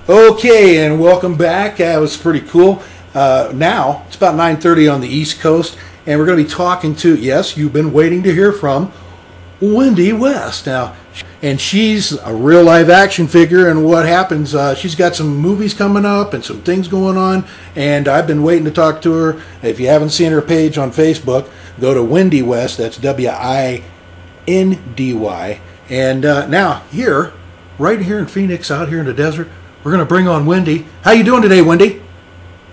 Okay, and welcome back. That was pretty cool. Now, it's about 9:30 on the East Coast, and we're going to be talking to, yes, you've been waiting to hear from, Wendy West. Now, and she's a real live action figure, and what happens, she's got some movies coming up and some things going on, and I've been waiting to talk to her. If you haven't seen her page on Facebook, go to Wendy West, that's Windy. And now, here, right here in Phoenix, out here in the desert, we're going to bring on Wendy. How you doing today, Wendy?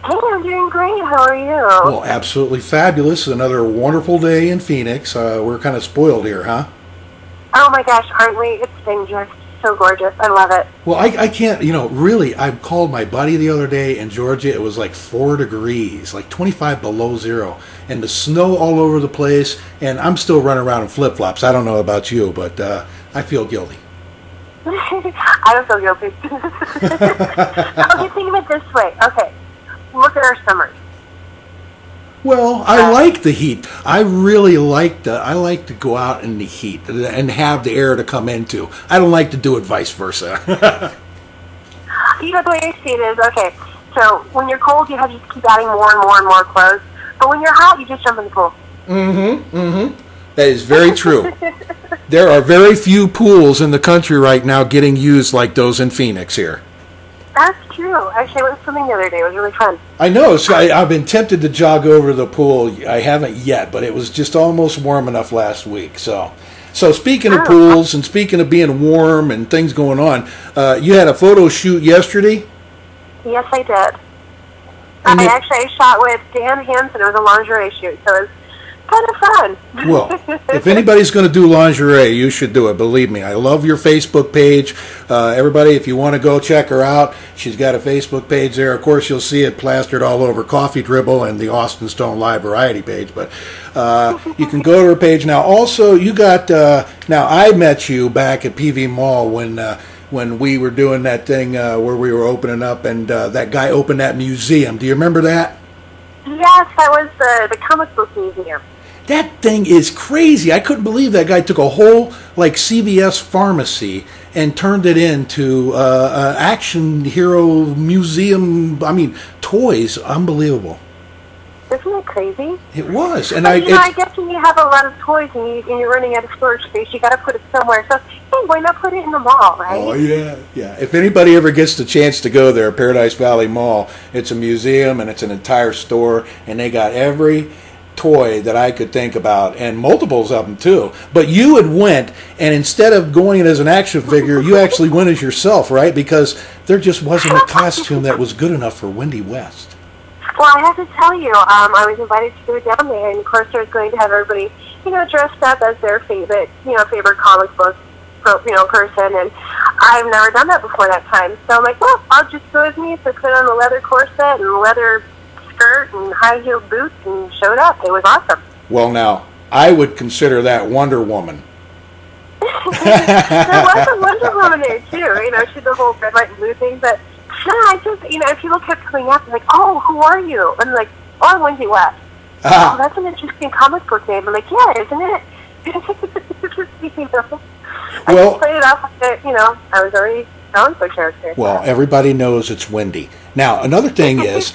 Hey, I'm doing great. How are you? Well, absolutely fabulous. Another wonderful day in Phoenix. We're kind of spoiled here, huh? Oh my gosh, aren't we? It's been just so gorgeous. I love it. Well, I can't, really, I called my buddy the other day in Georgia. It was like 4 degrees, like 25 below zero, and the snow all over the place, and I'm still running around in flip-flops. I don't know about you, but I feel guilty. I don't feel guilty. Okay, think of it this way. Okay, look at our summers. Well, I like the heat. I really like I like to go out in the heat and have the air to come into. I don't like to do it vice versa. The way I see it is, okay, so when you're cold, you have to just keep adding more and more and more clothes. But when you're hot, you just jump in the pool. That is very true. There are very few pools in the country right now getting used like those in Phoenix here. That's true. Actually, I went swimming the other day. It was really fun. I know. So I've been tempted to jog over to the pool. I haven't yet, but it was just almost warm enough last week. So speaking of pools and speaking of being warm and things going on, you had a photo shoot yesterday? Yes, I did. I shot with Dan Hansen. It was a lingerie shoot, so it was kind of fun. Well, if anybody's going to do lingerie, you should do it. Believe me, I love your Facebook page. Everybody, if you want to go check her out, she's got a Facebook page there. Of course, you'll see it plastered all over Coffee Dribble and the Austin Stone Live Variety page. But you can go to her page now. Also, you got now. I met you back at PV Mall when we were doing that thing where we were opening up, and that guy opened that museum. Do you remember that? Yes, that was the comic book museum. That thing is crazy. I couldn't believe that guy took a whole CVS pharmacy and turned it into an action hero museum. I mean, toys. Unbelievable. Isn't it crazy? It was. And I guess when you have a lot of toys and you're running out of storage space, you got to put it somewhere. So, hey, why not put it in the mall, right? Oh, yeah. If anybody ever gets the chance to go there, Paradise Valley Mall, it's a museum and it's an entire store, and they got every toy that I could think about, and multiples of them too. But you had went, and instead of going as an action figure, you actually went as yourself, right? Because there just wasn't a costume that was good enough for Wendy West. Well, I have to tell you, I was invited to go down there, and of course, I was going to have everybody, dressed up as their favorite comic book, person, and I've never done that before that time. So I'm like, well, I'll just go with me. So I put on a leather corset and leather skirt and high-heeled boots and showed up. It was awesome. Well, now, I would consider that Wonder Woman. There was a Wonder Woman there, too. She did the whole red, white, and blue thing, but I just, people kept coming up and like, oh, who are you? And I'm like, oh, I'm Wendy West. Oh, that's an interesting comic book name. I'm like, yeah, isn't it? I just played it off like I was already known for character. Well, everybody knows it's Wendy. Now, another thing is,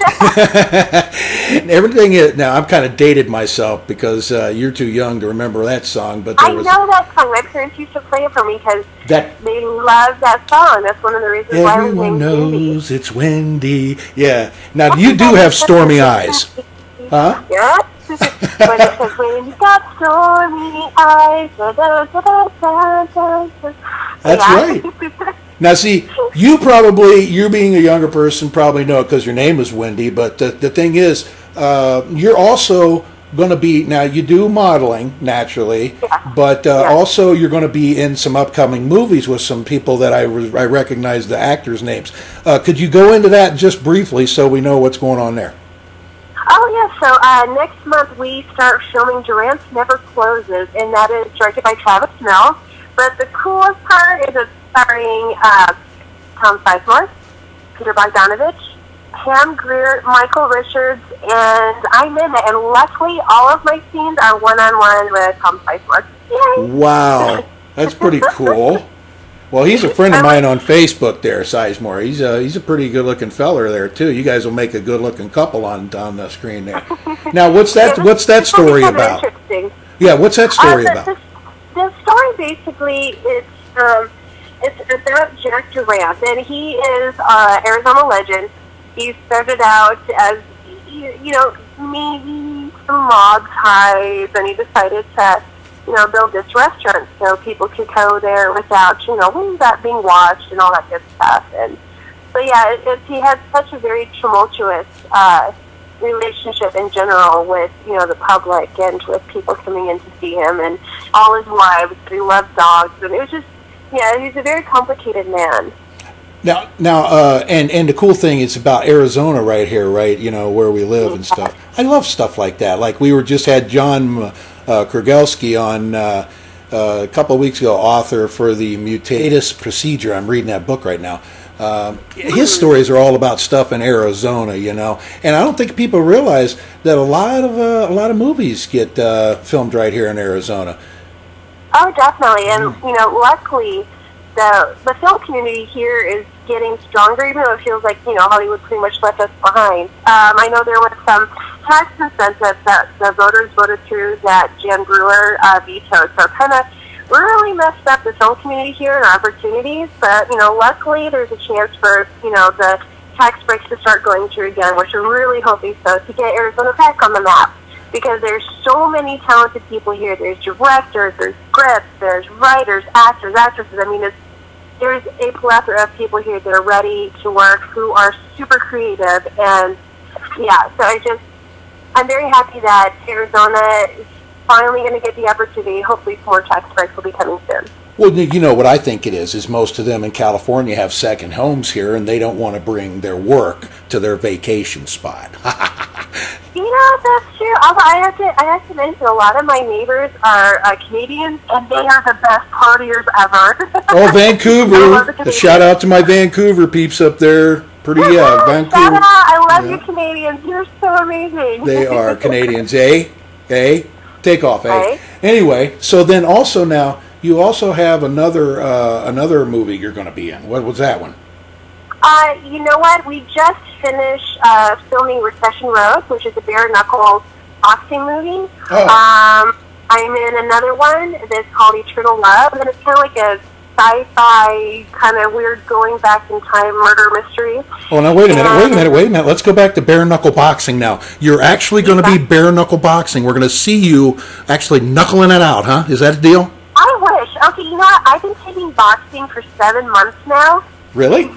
now I've kind of dated myself because you're too young to remember that song. But I know that song. My parents used to play it for me because they love that song. That's one of the reasons why everyone knows it's Wendy. Yeah. Now, you do have stormy eyes. Huh? Yeah. When it says, when you got stormy eyes. That's right. Now, see, you're being a younger person, probably know it because your name is Wendy, but the thing is, you're also going to be, now you do modeling, naturally, but also you're going to be in some upcoming movies with some people that I recognize the actors' names. Could you go into that just briefly so we know what's going on there? Oh, yeah, so next month we start filming Durant's Never Closes, and that is directed by Travis Mills. But the coolest part is it's starring Tom Sizemore, Peter Bogdanovich, Pam Grier, Michael Richards, and I'm in it. And luckily, all of my scenes are one-on-one with Tom Sizemore. Yay! Wow, that's pretty cool. Well, he's a friend of mine on Facebook there, Sizemore. He's a pretty good-looking feller there, too. You guys will make a good-looking couple on the screen there. Now, what's that story about? Interesting. Yeah, what's that story about? The story basically it's about Jack Durant, and he is Arizona legend. He started out as, maybe some mob ties, and he decided to, build this restaurant so people could go there without, without being watched and all that good stuff. And so, yeah, he had such a very tumultuous relationship in general with, the public and with people coming in to see him and all his wives. He loved dogs, and it was just, he's a very complicated man. Now, and the cool thing is about Arizona right here, right? Where we live and stuff. I love stuff like that. Like we just had John Kurgelski on a couple of weeks ago, author for the Mutatis Procedure. I'm reading that book right now. His stories are all about stuff in Arizona, and I don't think people realize that a lot of movies get filmed right here in Arizona. Oh, definitely, and luckily, the film community here is getting stronger, even though it feels like, Hollywood pretty much left us behind. I know there was some tax incentives that the voters voted through that Jan Brewer vetoed, so kind of really messed up the film community here and our opportunities, but, luckily there's a chance for, the tax breaks to start going through again, which we're really hoping so, to get Arizona back on the map. Because there's so many talented people here. There's directors, there's scripts, there's writers, actors, actresses. I mean, there's a plethora of people here that are ready to work, who are super creative. And, yeah, so I'm very happy that Arizona is finally going to get the opportunity. Hopefully some more tax breaks will be coming soon. Well, what I think it is most of them in California have second homes here, and they don't want to bring their work to their vacation spot. That's true. Although I have to mention, a lot of my neighbors are Canadians, and they are the best partiers ever. Oh, Vancouver! A shout out to my Vancouver peeps up there. Vancouver. Shout out! I love you, Canadians. You're so amazing. They are Canadians, eh? Take off, eh? Anyway, so then also now you also have another movie you're going to be in. What was that one? You know what? We just finished filming Recession Road, which is a bare-knuckle boxing movie. Oh. I'm in another one that's called Eternal Love, and it's kind of like a sci-fi, kind of weird going back in time murder mystery. Oh, now wait a minute. Let's go back to bare-knuckle boxing now. You're actually going to be bare-knuckle boxing. We're going to see you actually knuckling it out, huh? Is that a deal? I wish. Okay, you know what? I've been taking boxing for 7 months now. Really?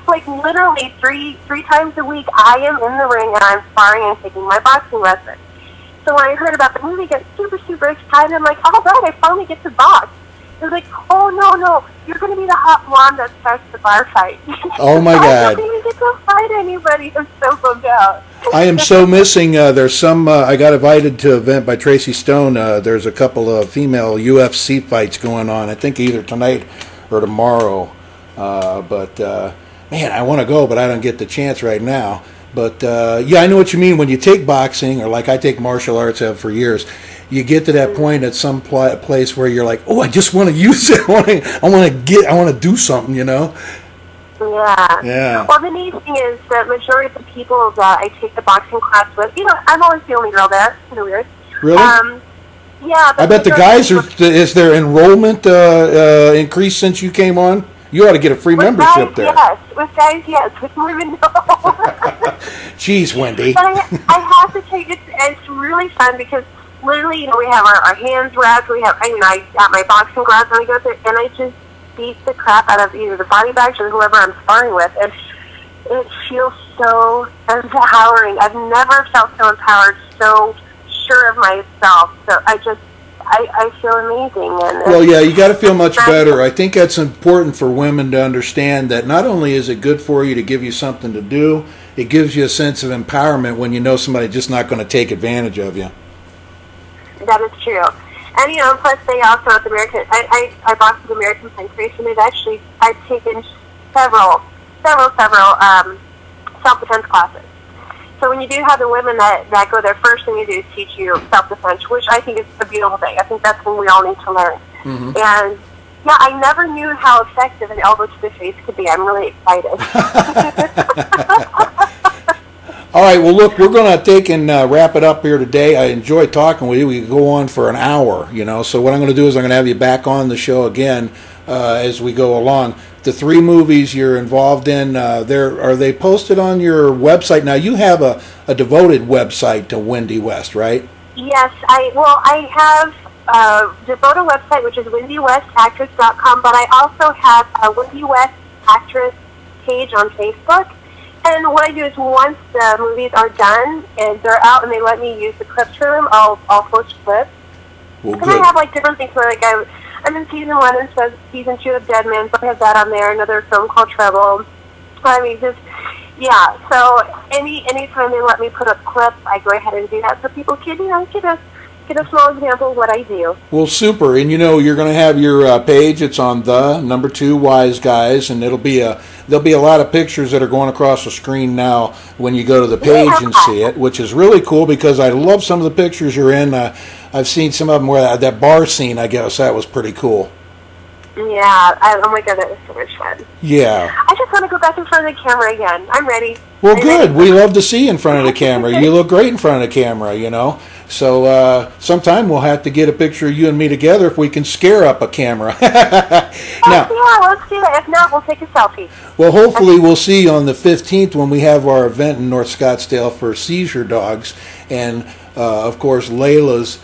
Like literally three times a week, I am in the ring and I'm sparring and taking my boxing lessons. So when I heard about the movie, I got super, super excited. I'm like, all right, I finally get to box. It was like, oh, no, you're going to be the hot blonde that starts the bar fight. Oh, my God. I don't even get to fight anybody. I'm so bummed out. I am so missing. There's some, I got invited to an event by Tracy Stone. There's a couple of female UFC fights going on, I think either tonight or tomorrow. Man, I want to go, but I don't get the chance right now. But, yeah, I know what you mean. When you take boxing, or like I take martial arts, have for years, you get to that point at some place where you're like, oh, I just want to use it. I want to do something, Yeah. Yeah. Well, the neat thing is that majority of the people that I take the boxing class with, I'm always the only girl there. It's kind of weird. Really? Yeah. I bet the guys is their enrollment increased since you came on? You ought to get a free membership there. Yes. With guys, yes. With women, no. Jeez, Wendy. But I have to take it. It's really fun because literally, we have our hands wrapped. I got my boxing gloves when I go there, and I just beat the crap out of either the body bags or whoever I'm sparring with, and it feels so empowering. I've never felt so empowered, so sure of myself. So I feel amazing. Well, yeah, you got to feel much better. I think that's important for women to understand that not only is it good for you to give you something to do, it gives you a sense of empowerment when you know somebody's just not going to take advantage of you. That is true. And, plus they also at the American, I boxed with American Pancreas, and I've taken several self-defense classes. So when you do have the women that go there, first thing you do is teach you self-defense, which I think is a beautiful thing. I think that's what we all need to learn. Mm-hmm. And Yeah, I never knew how effective an elbow to the face could be. I'm really excited. All right, well, look, we're going to take and wrap it up here today. I enjoyed talking with you. We could go on for an hour, So what I'm going to do is I'm going to have you back on the show again as we go along. The 3 movies you're involved in, are they posted on your website? Now, you have a devoted website to Wendy West, right? Yes, I have a devoted website, which is wendywestactress.com, but I also have a Wendy West Actress page on Facebook. And what I do is once the movies are done and they're out and they let me use the clips for them, I'll post clips. Well, and I have different things where I'm in season 1 and season 2 of Dead Man, so I have that on there. Another film called Dribble. So anytime they let me put up clips, I go ahead and do that so people can get a small example of what I do. Well, super. And you're going to have your page. It's on the number 2 Wise Guys, and there'll be a lot of pictures that are going across the screen now when you go to the page and see it, which is really cool because I love some of the pictures you're in. I've seen some of them where that bar scene, I guess, that was pretty cool. Yeah. Oh my God, that was so much fun. Yeah. I just want to go back in front of the camera again. I'm ready. Well, good. We love to see you in front of the camera. You look great in front of the camera, So sometime we'll have to get a picture of you and me together if we can scare up a camera. Now, let's do that. If not, we'll take a selfie. Well, hopefully we'll see you on the 15th when we have our event in North Scottsdale for Seizure Dogs and, of course, Layla's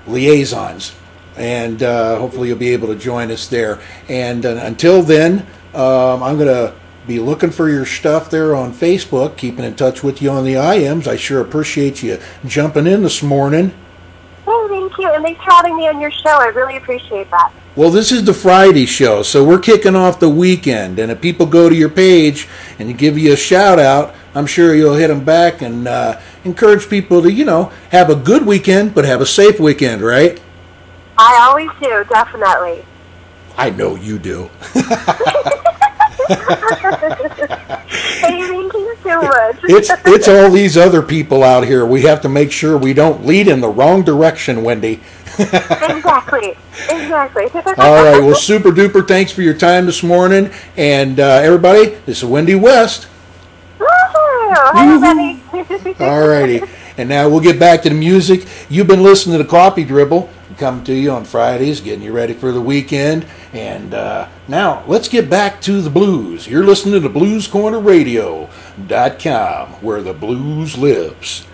liaisons. And hopefully you'll be able to join us there. And until then, I'm going to be looking for your stuff there on Facebook, keeping in touch with you on the IMs. I sure appreciate you jumping in this morning. Oh, thank you. And thanks for having me on your show. I really appreciate that. Well, this is the Friday show, so we're kicking off the weekend. And if people go to your page and give you a shout-out, I'm sure you'll hit them back and encourage people to, have a good weekend, but have a safe weekend, right? I always do, definitely. I know you do. Hey, thank you so much. It's all these other people out here. We have to make sure we don't lead in the wrong direction, Wendy. Exactly. All right. Well, super duper. Thanks for your time this morning, and everybody. This is Wendy West. Woohoo! Hi, everybody. All righty. And now we'll get back to the music. You've been listening to the Coffee Dribble. Coming to you on Fridays, getting you ready for the weekend. And now, let's get back to the blues. You're listening to BluesCornerRadio.com, where the blues lives.